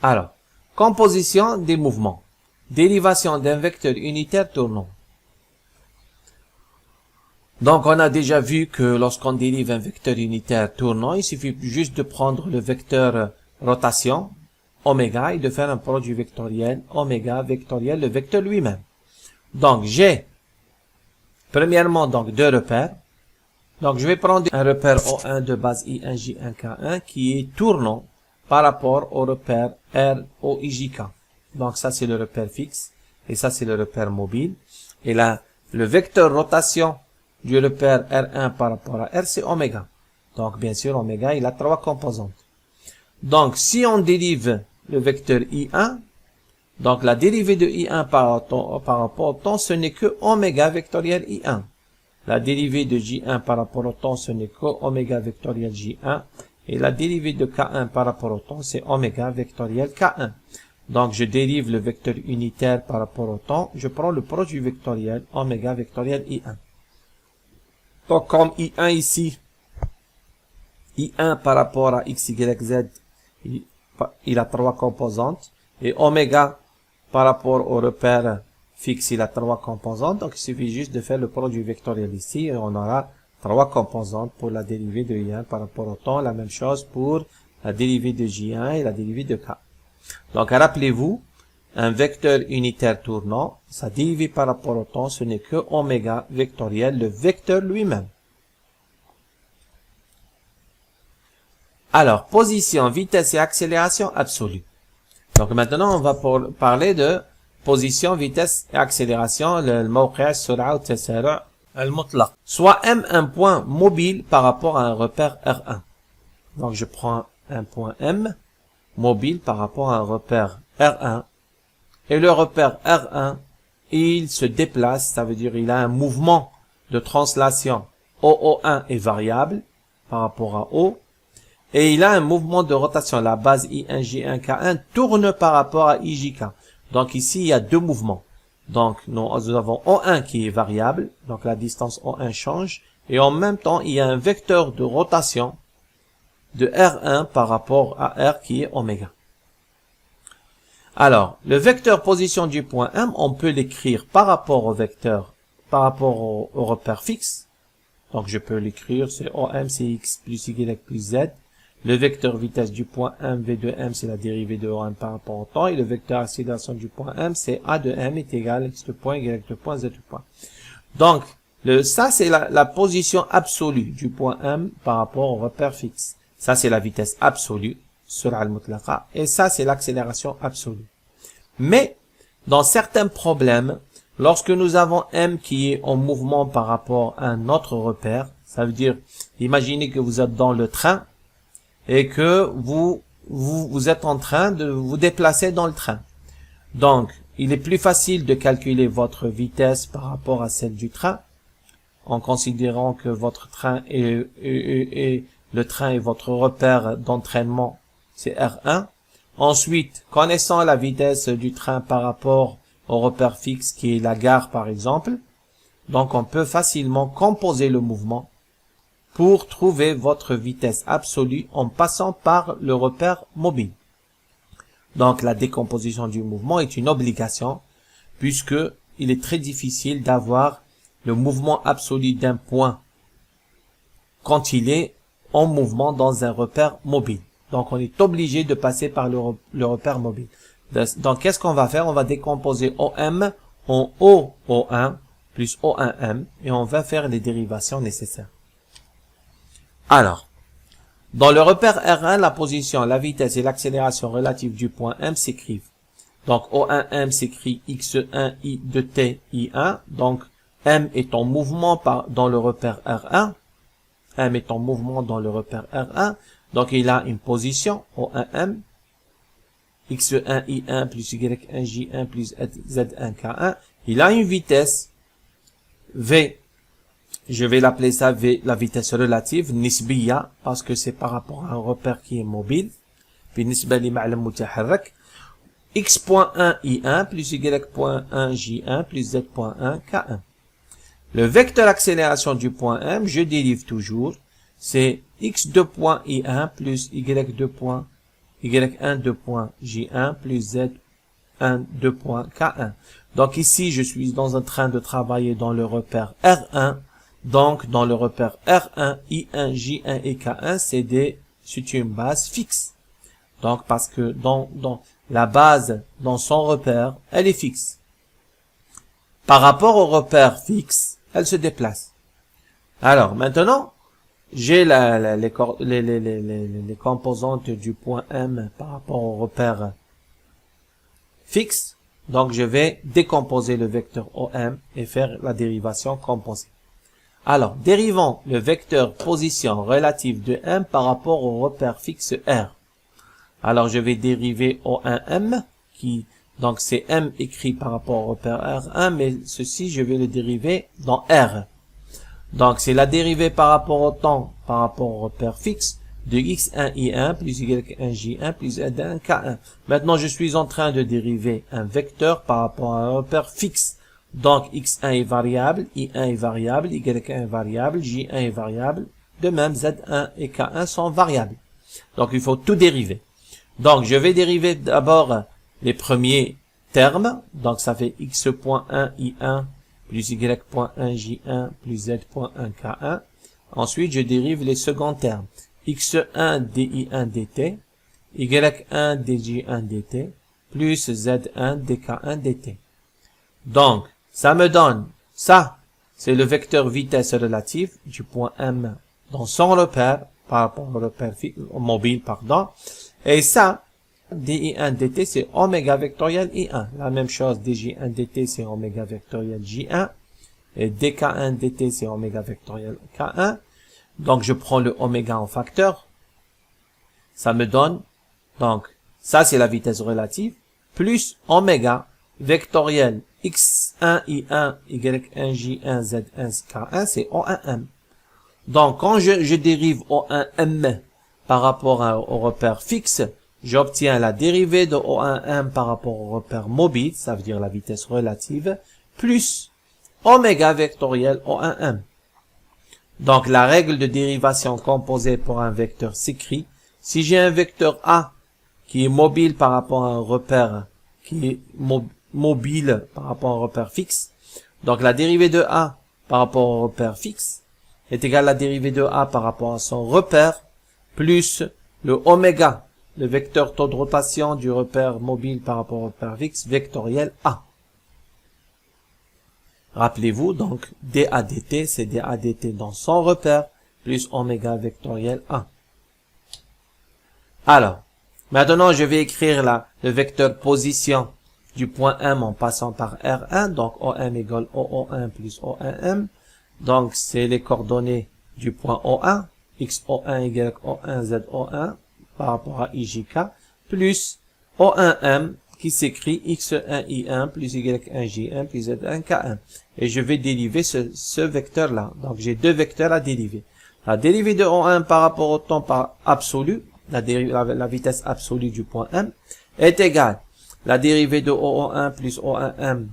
Alors, composition des mouvements. Dérivation d'un vecteur unitaire tournant. Donc, on a déjà vu que lorsqu'on dérive un vecteur unitaire tournant, il suffit juste de prendre le vecteur rotation, oméga, et de faire un produit vectoriel, oméga vectoriel, le vecteur lui-même. Donc, j'ai, premièrement, donc, deux repères. Donc, je vais prendre un repère O1 de base I1, J1, K1 qui est tournant par rapport au repère R, O, I, J, K. Donc, ça, c'est le repère fixe. Et ça, c'est le repère mobile. Et là, le vecteur rotation du repère R1 par rapport à R, c'est oméga. Donc, bien sûr, oméga, il a trois composantes. Donc, si on dérive le vecteur I1, donc la dérivée de I1 par rapport au temps, ce n'est que oméga vectoriel I1. La dérivée de J1 par rapport au temps, ce n'est que oméga vectoriel J1. Et la dérivée de K1 par rapport au temps, c'est oméga vectoriel K1. Donc, je dérive le vecteur unitaire par rapport au temps. Je prends le produit vectoriel oméga vectoriel I1. Donc, comme I1 ici, I1 par rapport à X, Y, Z, il a trois composantes. Et oméga par rapport au repère fixe, il a trois composantes. Donc, il suffit juste de faire le produit vectoriel ici. Et on aura trois composantes pour la dérivée de I1 par rapport au temps. La même chose pour la dérivée de J1 et la dérivée de K. Donc, rappelez-vous, un vecteur unitaire tournant, sa dérivée par rapport au temps, ce n'est que oméga vectoriel, le vecteur lui-même. Alors, position, vitesse et accélération absolue. Donc, maintenant, on va parler de position, vitesse et accélération, le موقع السرعة والتسارع المطلق. Soit M un point mobile par rapport à un repère R1. Donc, je prends un point M mobile par rapport à un repère R1. Et le repère R1, il se déplace, ça veut dire il a un mouvement de translation. OO1 est variable par rapport à O. Et il a un mouvement de rotation. La base I1, J1, K1 tourne par rapport à IJK. Donc ici, il y a deux mouvements. Donc nous avons O1 qui est variable. Donc la distance O1 change. Et en même temps, il y a un vecteur de rotation de R1 par rapport à R qui est oméga. Alors, le vecteur position du point M, on peut l'écrire par rapport au vecteur, par rapport au repère fixe. Donc, je peux l'écrire, c'est OM, c'est X plus Y plus Z. Le vecteur vitesse du point M, V de M, c'est la dérivée de OM par rapport au temps. Et le vecteur accélération du point M, c'est A de M est égal à X de point, Y de point, Z de point. Donc, ça, c'est la position absolue du point M par rapport au repère fixe. Ça, c'est la vitesse absolue, sur'a al-mutlaqa. Et ça, c'est l'accélération absolue. Mais, dans certains problèmes, lorsque nous avons M qui est en mouvement par rapport à un autre repère, ça veut dire, imaginez que vous êtes dans le train et que vous êtes en train de vous déplacer dans le train. Donc, il est plus facile de calculer votre vitesse par rapport à celle du train, en considérant que votre train le train est votre repère d'entraînement, c'est R1. Ensuite, connaissant la vitesse du train par rapport au repère fixe qui est la gare par exemple, donc on peut facilement composer le mouvement pour trouver votre vitesse absolue en passant par le repère mobile. Donc la décomposition du mouvement est une obligation puisque il est très difficile d'avoir le mouvement absolu d'un point quand il est en mouvement dans un repère mobile. Donc, on est obligé de passer par le repère mobile. Donc, qu'est-ce qu'on va faire? On va décomposer OM en OO1 plus O1M et on va faire les dérivations nécessaires. Alors, dans le repère R1, la position, la vitesse et l'accélération relative du point M s'écrivent. Donc, O1M s'écrit X1I de T I1. Donc, M est en mouvement dans le repère R1. M est en mouvement dans le repère R1. Donc, il a une position, O1M, X1I1 plus Y1J1 plus Z1K1. Il a une vitesse, V. Je vais l'appeler ça V, la vitesse relative, nisbiya, parce que c'est par rapport à un repère qui est mobile. Puis, nisba li ma'lam mutaharrak. X.1 I1 plus Y.1 J1 plus Z.1 K1. Le vecteur accélération du point M, je dérive toujours, c'est X2.I1 plus Y2.I1 y1 2 point j1 plus z1 2 point k1. Donc ici, je suis en train de travailler dans le repère R1. Donc, dans le repère R1, I1, J1 et K1, c'est une base fixe. Donc, parce que dans la base, dans son repère, elle est fixe. Par rapport au repère fixe, elle se déplace. Alors, maintenant, j'ai les composantes du point M par rapport au repère fixe. Donc, je vais décomposer le vecteur OM et faire la dérivation composée. Alors, dérivons le vecteur position relative de M par rapport au repère fixe R. Alors, je vais dériver O1M, donc c'est M écrit par rapport au repère R1, mais ceci, je vais le dériver dans R. Donc, c'est la dérivée par rapport au temps, par rapport au repère fixe, de x1 i1 plus y1 j1 plus z1 k1. Maintenant, je suis en train de dériver un vecteur par rapport à un repère fixe. Donc, x1 est variable, i1 est variable, y1 est variable, j1 est variable. De même, z1 et k1 sont variables. Donc, il faut tout dériver. Donc, je vais dériver d'abord les premiers termes. Donc, ça fait x.1 i1 plus y.1 j1 plus z.1 k1. Ensuite, je dérive les seconds termes. x1 di1 dt, y1 dj1 dt, plus z1 dk1 dt. Donc, ça me donne, ça, c'est le vecteur vitesse relative du point M dans son repère, par rapport au repère mobile, pardon. Et ça, di1 dt, c'est oméga vectoriel i1. La même chose, dj1 dt, c'est oméga vectoriel j1. Et dk1 dt, c'est oméga vectoriel k1. Donc, je prends le oméga en facteur. Ça me donne, donc, ça, c'est la vitesse relative, plus oméga vectoriel x1, i1, y1, j1, z1, k1, c'est O1m. Donc, quand je dérive O1m par rapport au repère fixe, j'obtiens la dérivée de O1m par rapport au repère mobile, ça veut dire la vitesse relative, plus oméga vectoriel O1m. Donc, la règle de dérivation composée pour un vecteur s'écrit. Si j'ai un vecteur A qui est mobile par rapport à un repère qui est mobile par rapport à un repère fixe, donc la dérivée de A par rapport au repère fixe est égale à la dérivée de A par rapport à son repère plus le oméga, le vecteur taux de rotation du repère mobile par rapport au repère fixe vectoriel A. Rappelez-vous, donc, dA dt, c'est dA dt dans son repère, plus oméga vectoriel 1. Alors, maintenant, je vais écrire là, le vecteur position du point M en passant par R1, donc OM égale OO1 plus O1M. Donc, c'est les coordonnées du point O1, XO1 égale O1, ZO1, par rapport à IJK, plus O1M, qui s'écrit x1i1 plus y1j1 plus z1k1. Et je vais dériver ce vecteur-là. Donc, j'ai deux vecteurs à dériver. La dérivée de O1 par rapport au temps absolu, la vitesse absolue du point M, est égale la dérivée de OO1 plus O1m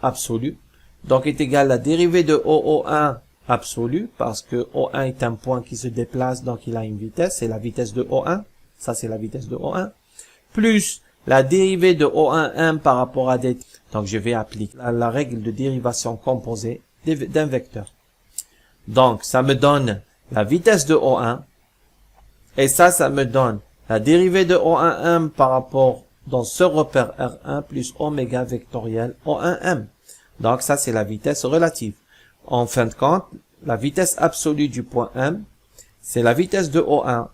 absolu. Donc, est égale la dérivée de OO1 absolu, parce que O1 est un point qui se déplace, donc il a une vitesse, c'est la vitesse de O1. Ça, c'est la vitesse de O1. Plus la dérivée de O1m par rapport à dt. Donc, je vais appliquer la règle de dérivation composée d'un vecteur. Donc, ça me donne la vitesse de O1. Et ça me donne la dérivée de O1m par rapport dans ce repère R1 plus oméga vectoriel O1m. Donc, ça, c'est la vitesse relative. En fin de compte, la vitesse absolue du point M, c'est la vitesse de O1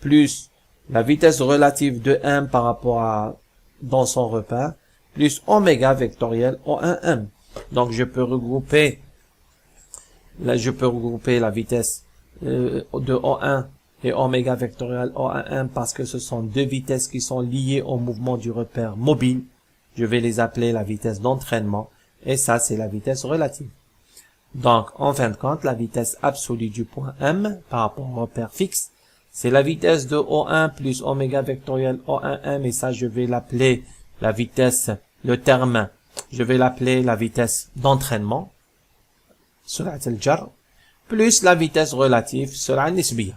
plus la vitesse relative de M par rapport à dans son repère, plus oméga vectoriel O1m. Donc, je peux regrouper la vitesse de O1 et oméga vectoriel O1m parce que ce sont deux vitesses qui sont liées au mouvement du repère mobile. Je vais les appeler la vitesse d'entraînement et ça, c'est la vitesse relative. Donc, en fin de compte, la vitesse absolue du point M par rapport au repère fixe, c'est la vitesse de O1 plus oméga vectoriel O1m et ça, je vais l'appeler la vitesse, le terme, je vais l'appeler la vitesse d'entraînement, surat al-jar, plus la vitesse relative, surat al-nisbiya.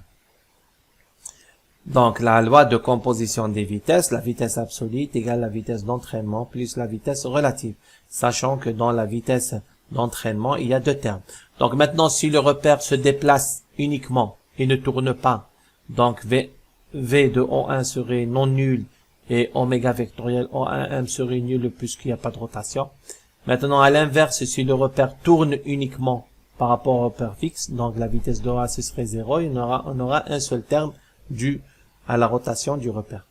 Donc, la loi de composition des vitesses, la vitesse absolue est égale à la vitesse d'entraînement plus la vitesse relative. Sachant que dans la vitesse d'entraînement, il y a deux termes. Donc, maintenant, si le repère se déplace uniquement et ne tourne pas, donc V de O1 serait non nul et oméga vectoriel O1M serait nul puisqu'il n'y a pas de rotation. Maintenant, à l'inverse, si le repère tourne uniquement par rapport au repère fixe, donc la vitesse de A, ce serait 0, on aura un seul terme dû à la rotation du repère.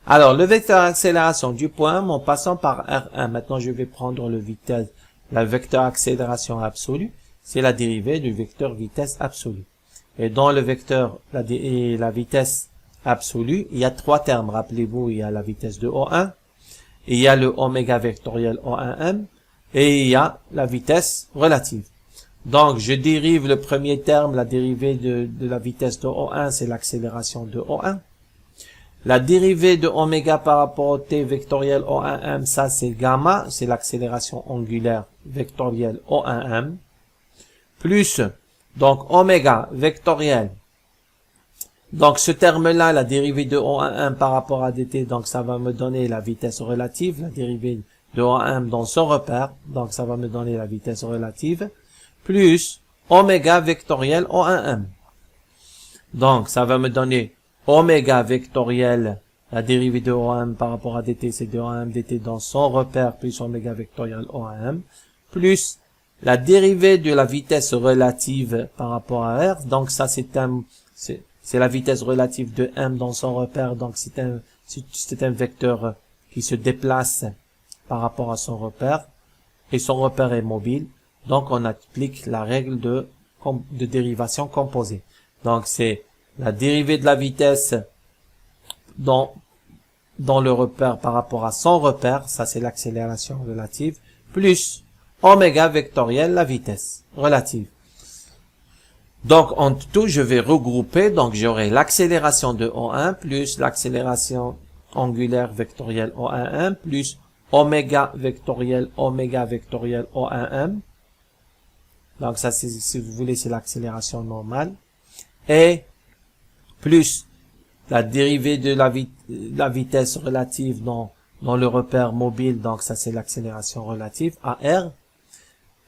Alors, le vecteur accélération du point M en passant par R1. Maintenant, je vais prendre la vecteur accélération absolue. C'est la dérivée du vecteur vitesse absolue. Et dans le vecteur, la vitesse absolue, il y a trois termes. Rappelez-vous, il y a la vitesse de O1, il y a le oméga vectoriel O1M, et il y a la vitesse relative. Donc, je dérive le premier terme, la dérivée de la vitesse de O1, c'est l'accélération de O1. La dérivée de oméga par rapport au t vectoriel O1M, ça c'est gamma, c'est l'accélération angulaire vectorielle O1M, plus, donc oméga vectoriel. Donc, ce terme-là, la dérivée de O1M par rapport à dt, donc ça va me donner la vitesse relative, la dérivée de O1M dans son repère, donc ça va me donner la vitesse relative, plus oméga vectoriel O1M. Donc, ça va me donner oméga vectoriel, la dérivée de O1M par rapport à dt, c'est de O1M dt dans son repère, plus oméga vectoriel O1M, plus la dérivée de la vitesse relative par rapport à R. Donc, ça, c'est la vitesse relative de M dans son repère. Donc, c'est un vecteur qui se déplace par rapport à son repère. Et son repère est mobile. Donc, on applique la règle de dérivation composée. Donc, c'est la dérivée de la vitesse dans le repère par rapport à son repère. Ça, c'est l'accélération relative. Plus oméga vectoriel, la vitesse relative. Donc, en tout, je vais regrouper. Donc, j'aurai l'accélération de O1 plus l'accélération angulaire vectorielle O1M plus oméga vectoriel O1M. Donc, ça, si vous voulez, c'est l'accélération normale. Et plus la dérivée de la vitesse relative dans le repère mobile. Donc, ça, c'est l'accélération relative à R.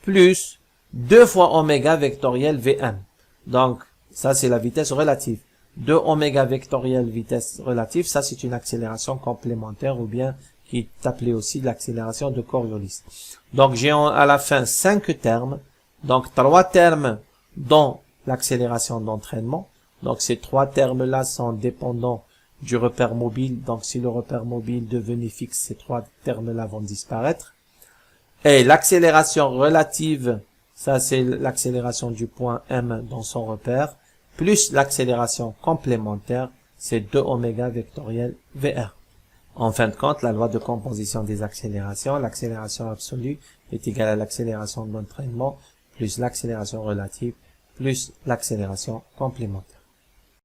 Plus 2 fois oméga vectoriel Vm. Donc, ça, c'est la vitesse relative. 2 oméga vectoriel vitesse relative, ça, c'est une accélération complémentaire ou bien qui est appelée aussi l'accélération de Coriolis. Donc, j'ai à la fin 5 termes. Donc, 3 termes dans l'accélération d'entraînement. Donc, ces 3 termes-là sont dépendants du repère mobile. Donc, si le repère mobile devenait fixe, ces 3 termes-là vont disparaître. Et l'accélération relative, ça c'est l'accélération du point M dans son repère, plus l'accélération complémentaire, c'est 2 oméga vectoriel VR. En fin de compte, la loi de composition des accélérations, l'accélération absolue est égale à l'accélération d'entraînement, plus l'accélération relative, plus l'accélération complémentaire.